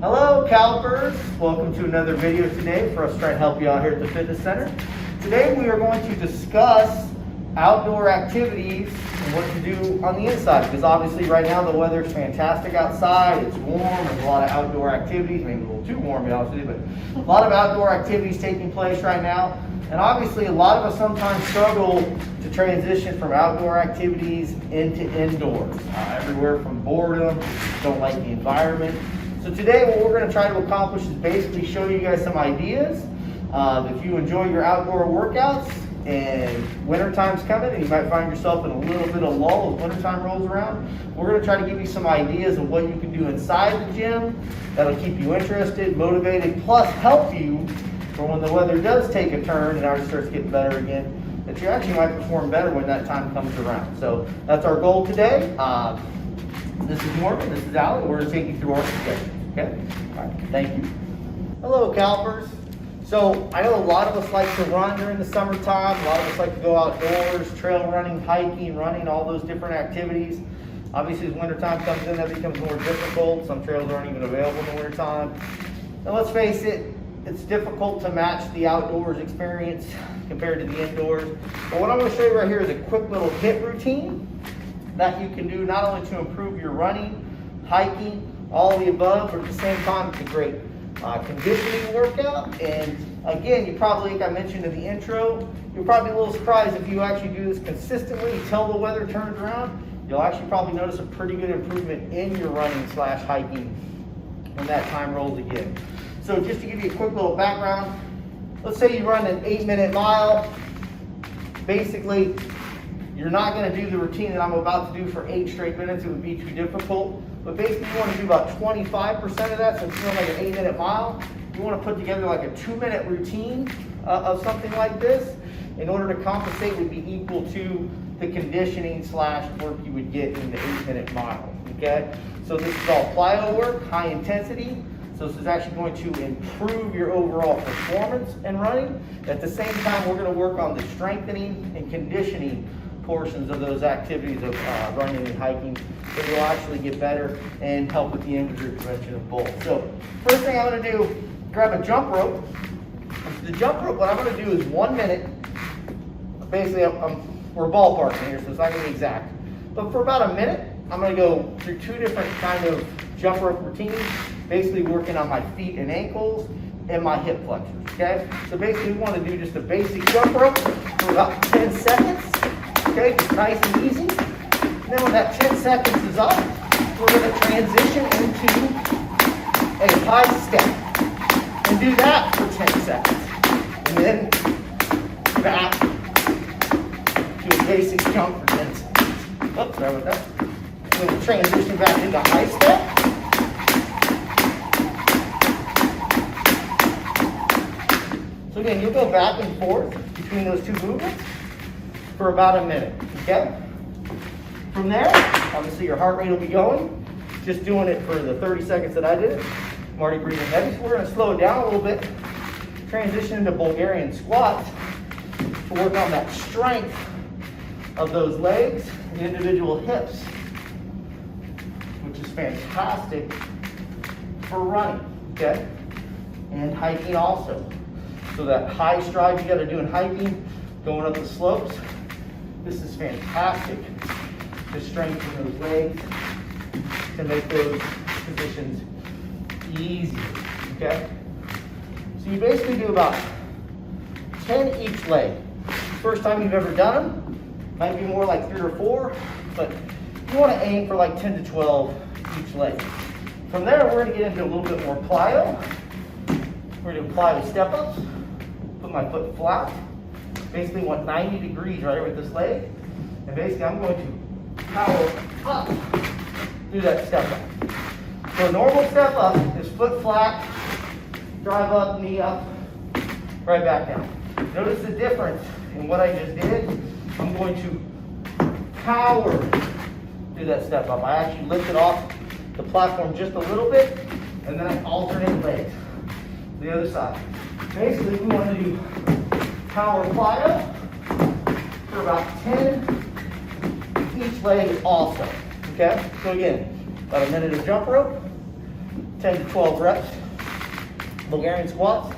Hello CalPers, welcome to another video today for us trying to help you out here at the fitness center. Today we are going to discuss outdoor activities and what to do on the inside, because obviously right now the weather is fantastic outside, it's warm, there's a lot of outdoor activities, maybe a little too warm to be honest with you, but a lot of outdoor activities taking place right now. And obviously a lot of us sometimes struggle to transition from outdoor activities into indoors, everywhere from boredom, don't like the environment. So today what we're going to try to accomplish is basically show you guys some ideas. If you enjoy your outdoor workouts and wintertime's coming and you might find yourself in a little bit of lull as wintertime rolls around, we're going to try to give you some ideas of what you can do inside the gym that'll keep you interested, motivated, plus help you for when the weather does take a turn and ours starts getting better again, that you actually might perform better when that time comes around. So that's our goal today. This is Morgan, this is Allie. We're going to take you through our suggestions, okay? All right, thank you. Hello, CalPers. So I know a lot of us like to run during the summertime. A lot of us like to go outdoors, trail running, hiking, running, all those different activities. Obviously, as wintertime comes in, that becomes more difficult. Some trails aren't even available in the wintertime. And let's face it, it's difficult to match the outdoors experience compared to the indoors. But what I'm going to show you right here is a quick little HIIT routine that you can do not only to improve your running, hiking, all of the above, but at the same time it's a great conditioning workout. And again, you probably, like I mentioned in the intro, you're probably a little surprised if you actually do this consistently until the weather turns around. You'll actually probably notice a pretty good improvement in your running / hiking when that time rolls again. So just to give you a quick little background, let's say you run an 8-minute mile. Basically, you're not going to do the routine that I'm about to do for 8 straight minutes. It would be too difficult. But basically, you want to do about 25% of that. So if you're doing like an 8-minute mile, you want to put together like a 2-minute routine of something like this in order to compensate would be equal to the conditioning / work you would get in the 8-minute mile. Okay? So this is all plyo work, high intensity. So this is actually going to improve your overall performance in running. At the same time, we're going to work on the strengthening and conditioning portions of those activities of running and hiking, so you'll actually get better and help with the injury prevention of both. So first thing I'm going to do, grab a jump rope. The jump rope, what I'm going to do is 1 minute. Basically, we're ballparking here, so it's not going to be exact. But for about a minute, I'm going to go through 2 different kind of jump rope routines, basically working on my feet and ankles and my hip flexors, okay? So basically we want to do just a basic jump rope for about 10 seconds, okay? Just nice and easy. And then when that 10 seconds is up, we're going to transition into a high step and do that for 10 seconds. And then back to a basic jump for 10 seconds. Oops, sorry about that. And then we'll transition back into high step. So again, you'll go back and forth between those 2 movements for about a minute, okay? From there, obviously your heart rate will be going. Just doing it for the 30 seconds that I did. I'm already breathing heavy, so we're going to slow it down a little bit. Transition into Bulgarian Squats to work on that strength of those legs and individual hips, which is fantastic for running, okay? And hiking also. So that high stride you got to do in hiking, going up the slopes, this is fantastic to strengthen those legs, to make those positions easy, okay? So you basically do about 10 each leg. First time you've ever done them, might be more like 3 or 4, but you want to aim for like 10 to 12 each leg. From there, we're going to get into a little bit more plyo. We're going to do plyo step-ups. Put my foot flat. Basically want 90 degrees right with this leg. And basically I'm going to power up through that step up. So a normal step up is foot flat, drive up, knee up, right back down. Notice the difference in what I just did. I'm going to power through that step up. I actually lifted off the platform just a little bit, and then I alternate legs. The other side. Basically, we want to do power plyo for about 10 each leg also. Okay? So again, about a minute of jump rope, 10 to 12 reps. Bulgarian squats,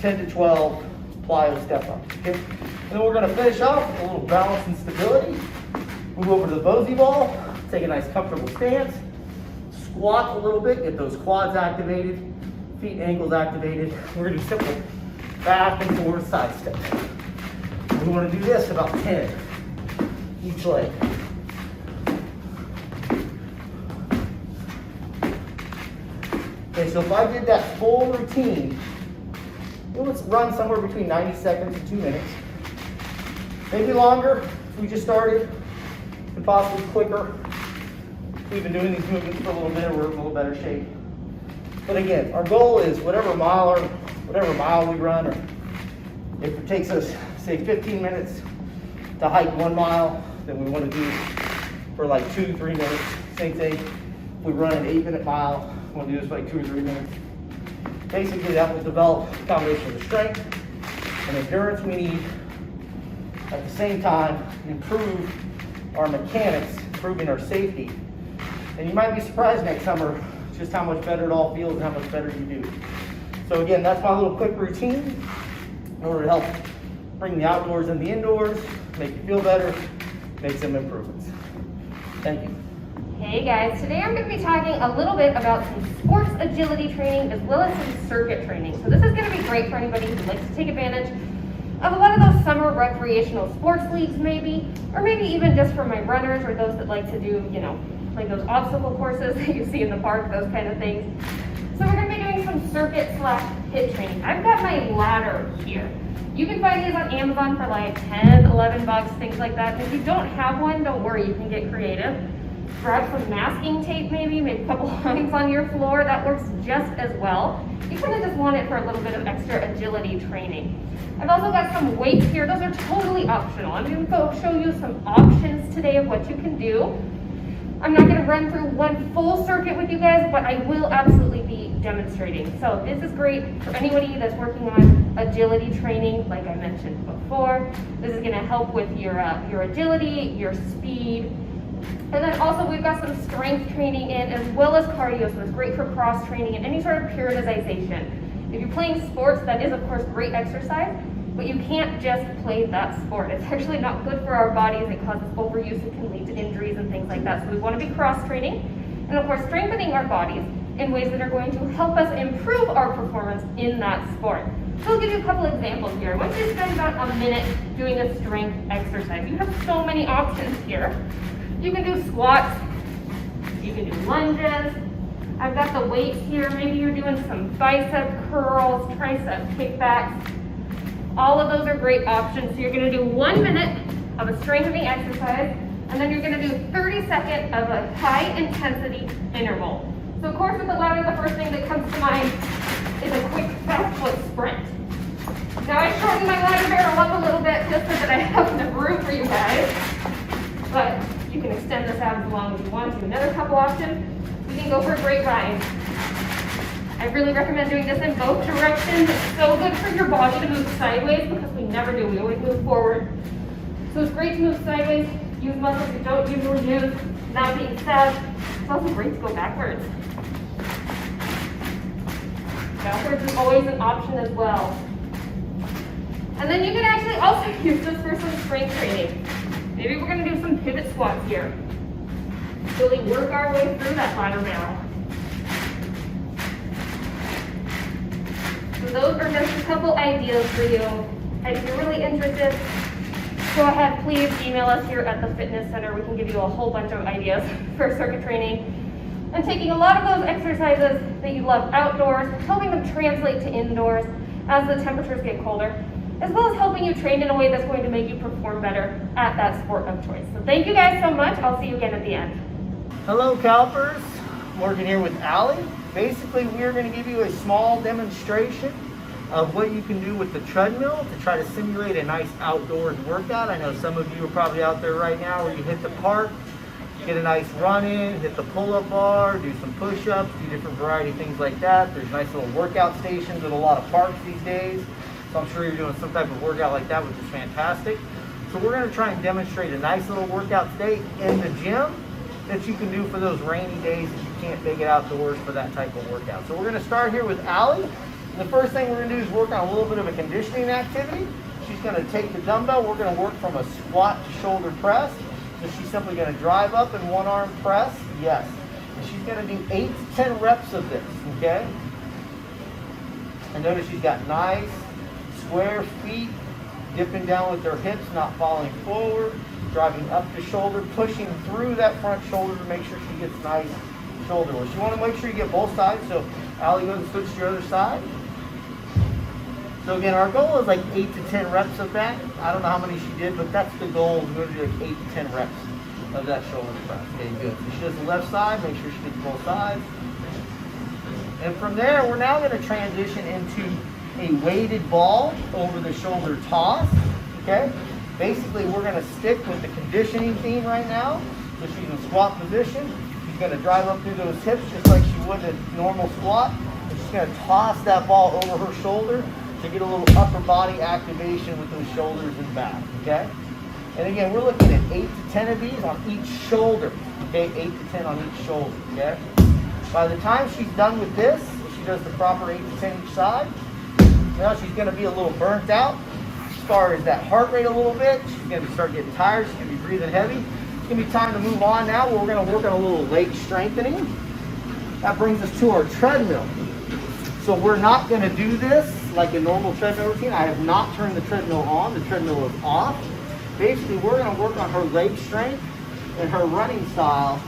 10 to 12 plyo step ups. Okay? And then we're going to finish off with a little balance and stability. Move over to the Bosie ball, take a nice comfortable stance, squat a little bit, get those quads activated, feet and ankles activated. We're going to do simple back and forth side steps. We want to do this about 10 each leg. Okay, so if I did that full routine, let's run somewhere between 90 seconds and 2 minutes. Maybe longer if we just started, and possibly quicker. We've been doing these movements for a little bit, we're in a little better shape. But again, our goal is whatever mile we run, or if it takes us, say, 15 minutes to hike 1 mile, then we want to do for like 2-3 minutes. Same thing, if we run an 8-minute mile, we want to do this for like 2 or 3 minutes. Basically, that will develop a combination of the strength and endurance we need. At the same time, improve our mechanics, improving our safety. And you might be surprised next summer just how much better it all feels and how much better you do. So again, that's my little quick routine in order to help bring the outdoors and the indoors, make you feel better, make some improvements. Thank you. Hey guys, today I'm going to be talking a little bit about some sports agility training as well as some circuit training. So this is going to be great for anybody who likes to take advantage of a lot of those summer recreational sports leagues maybe, or maybe even just for my runners or those that like to do, like those obstacle courses that you see in the park, those kind of things. So we're going to be doing some circuit/HIIT training. I've got my ladder here. You can find these on Amazon for like 10, 11 bucks, things like that. And if you don't have one, don't worry, you can get creative. Grab some masking tape maybe a couple lines on your floor. That works just as well. You kind of just want it for a little bit of extra agility training. I've also got some weights here. Those are totally optional. I'm going to show you some options today of what you can do. I'm not going to run through one full circuit with you guys, but I will absolutely be demonstrating. So this is great for anybody that's working on agility training, like I mentioned before. This is going to help with your agility, your speed. And then also we've got some strength training in as well as cardio, so it's great for cross training and any sort of periodization. If you're playing sports, that is of course great exercise, but you can't just play that sport. It's actually not good for our bodies. It causes overuse. It can lead to injuries and things like that. So we want to be cross training and of course strengthening our bodies in ways that are going to help us improve our performance in that sport. So I'll give you a couple examples here. Once you spend about a minute doing a strength exercise, you have so many options here. You can do squats, you can do lunges. I've got the weights here. Maybe you're doing some bicep curls, tricep kickbacks. All of those are great options. So you're going to do 1 minute of a strengthening exercise, and then you're going to do 30 seconds of a high intensity interval. So of course with the ladder, the first thing that comes to mind is a quick fast foot sprint. Now I shortened my ladder barrel up a little bit just so that I have enough room for you guys, but you can extend this out as long as you want to. Another couple options, you can go for a great ride. I really recommend doing this in both directions. It's so good for your body to move sideways because we never do. We always move forward. So it's great to move sideways, use muscles you don't usually use. That being said, it's also great to go backwards. Backwards is always an option as well. And then you can actually also use this for some strength training. Maybe we're going to do some pivot squats here. Really work our way through that ladder barrel. So those are just a couple ideas for you. And if you're really interested, go ahead, please email us here at the fitness center. We can give you a whole bunch of ideas for circuit training. And taking a lot of those exercises that you love outdoors, helping them translate to indoors as the temperatures get colder, as well as helping you train in a way that's going to make you perform better at that sport of choice. So thank you guys so much. I'll see you again at the end. Hello Calpers, Morgan here with Allie. Basically, we are going to give you a small demonstration of what you can do with the treadmill to try to simulate a nice outdoors workout. I know some of you are probably out there right now where you hit the park, get a nice run in, hit the pull-up bar, do some push-ups, do different variety of things like that. There's nice little workout stations at a lot of parks these days. So I'm sure you're doing some type of workout like that, which is fantastic. So we're going to try and demonstrate a nice little workout today in the gym that you can do for those rainy days if you can't make it outdoors for that type of workout. So we're going to start here with Allie. The first thing we're going to do is work on a little bit of a conditioning activity. She's going to take the dumbbell. We're going to work from a squat to shoulder press. So she's simply going to drive up and one arm press. Yes. And she's going to do 8 to 10 reps of this, okay? And notice she's got nice square feet, dipping down with her hips, not falling forward, driving up the shoulder, pushing through that front shoulder to make sure she gets nice shoulder work. You want to make sure you get both sides. So Allie goes and switch to your other side. So again, our goal is like 8 to 10 reps of that. I don't know how many she did, but that's the goal. We're going to do like 8 to 10 reps of that shoulder press. Okay, good. So she does the left side, make sure she gets both sides. And from there, we're now going to transition into a weighted ball over the shoulder toss. Okay? Basically, we're going to stick with the conditioning theme right now. So she's in squat position. She's going to drive up through those hips just like she would a normal squat. And she's going to toss that ball over her shoulder to get a little upper body activation with those shoulders and back, okay? And again, we're looking at 8 to 10 of these on each shoulder, okay? 8 to 10 on each shoulder, okay? By the time she's done with this, she does the proper 8 to 10 each side. Now she's gonna be a little burnt out as far as that heart rate a little bit. She's gonna start getting tired, she's gonna be breathing heavy. It's gonna be time to move on now where we're gonna work on a little leg strengthening. That brings us to our treadmill. So we're not going to do this like a normal treadmill routine. I have not turned the treadmill on. The treadmill is off. Basically, we're going to work on her leg strength and her running style.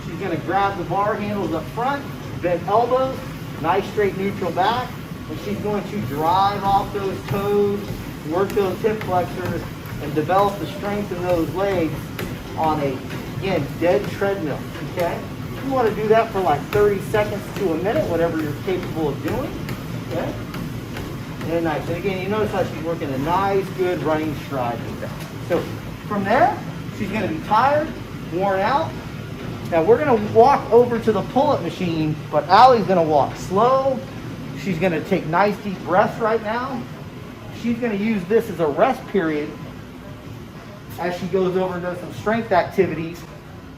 She's going to grab the bar handles up front, bent elbows, nice straight neutral back, and she's going to drive off those toes, work those hip flexors, and develop the strength in those legs on a, again, dead treadmill, okay? You want to do that for like 30 seconds to a minute, whatever you're capable of doing. Okay? And nice. And again, you notice how she's working a nice, good running stride with that. So from there, she's going to be tired, worn out. Now we're going to walk over to the pull-up machine, but Allie's going to walk slow. She's going to take nice deep breaths right now. She's going to use this as a rest period as she goes over and does some strength activities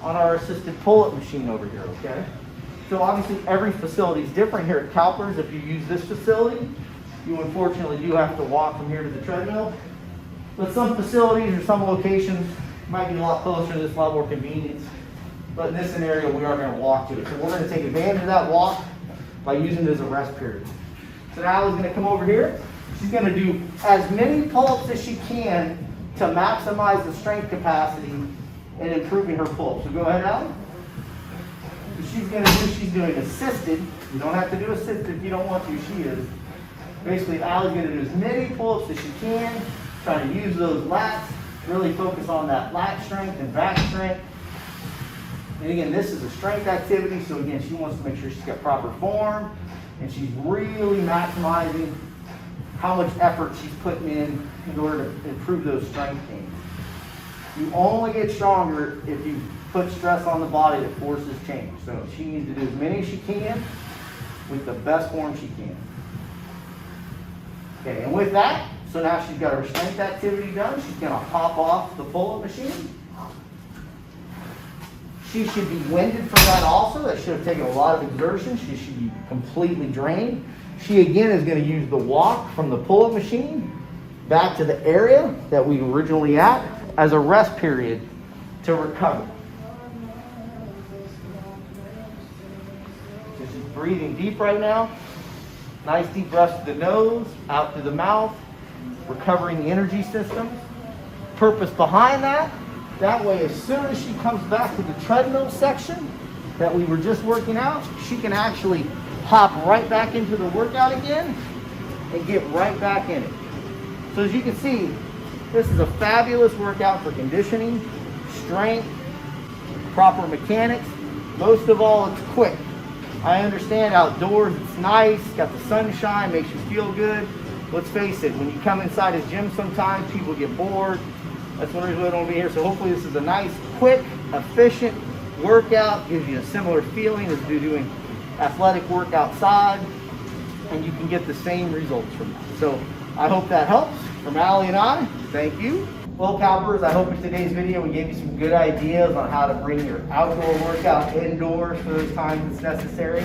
on our assisted pull-up machine over here, okay? So obviously every facility is different. Here at CalPERS, if you use this facility, you unfortunately do have to walk from here to the treadmill. But some facilities or some locations might be a lot closer to this level of convenience. But in this scenario, we are going to walk to it. So we're going to take advantage of that walk by using it as a rest period. So now Allie's going to come over here. She's going to do as many pull-ups as she can to maximize the strength capacity and improving her pull. So go ahead, Allie. So she's doing assisted. You don't have to do assisted if you don't want to. She is. Basically, Allie's going to do as many pull-ups as she can, trying to use those lats, really focus on that lat strength and back strength. And again, this is a strength activity, so again, she wants to make sure she's got proper form, and she's really maximizing how much effort she's putting in order to improve those strength gains. You only get stronger if you put stress on the body that forces change. So she needs to do as many as she can with the best form she can. Okay, and with that, so now she's got her strength activity done. She's going to hop off the pull-up machine. She should be winded from that also. That should have taken a lot of exertion. She should be completely drained. She again is going to use the walk from the pull-up machine back to the area that we were originally at as a rest period to recover. So she's breathing deep right now. Nice deep breaths to the nose, out through the mouth, recovering the energy system. Purpose behind that, that way as soon as she comes back to the treadmill section that we were just working out, she can actually hop right back into the workout again and get right back in it. So as you can see, this is a fabulous workout for conditioning, strength, proper mechanics. Most of all, it's quick. I understand outdoors, it's nice, got the sunshine, makes you feel good. Let's face it, when you come inside a gym sometimes, people get bored. That's one reason we don't be here. So hopefully this is a nice, quick, efficient workout. Gives you a similar feeling as doing athletic work outside, and you can get the same results from that. So I hope that helps. From Allie and I, thank you. Well, Calpers, I hope in today's video we gave you some good ideas on how to bring your outdoor workout indoors for those times it's necessary.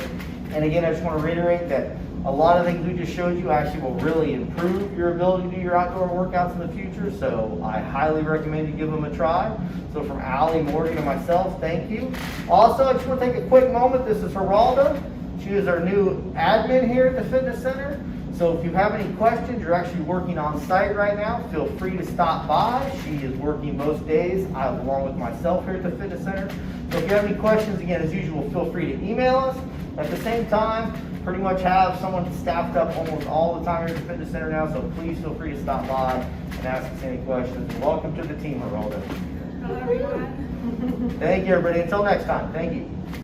And again, I just want to reiterate that a lot of things we just showed you actually will really improve your ability to do your outdoor workouts in the future. So I highly recommend you give them a try. So from Allie, Morgan, and myself, thank you. Also, I just want to take a quick moment. This is Harolda. She is our new admin here at the fitness center. So if you have any questions, you're actually working on site right now, feel free to stop by. She is working most days, along with myself here at the fitness center. So if you have any questions, again, as usual, feel free to email us. At the same time, pretty much have someone staffed up almost all the time here at the fitness center now, so please feel free to stop by and ask us any questions. And welcome to the team, Harolda. Hello, everyone. Thank you, everybody. Until next time, thank you.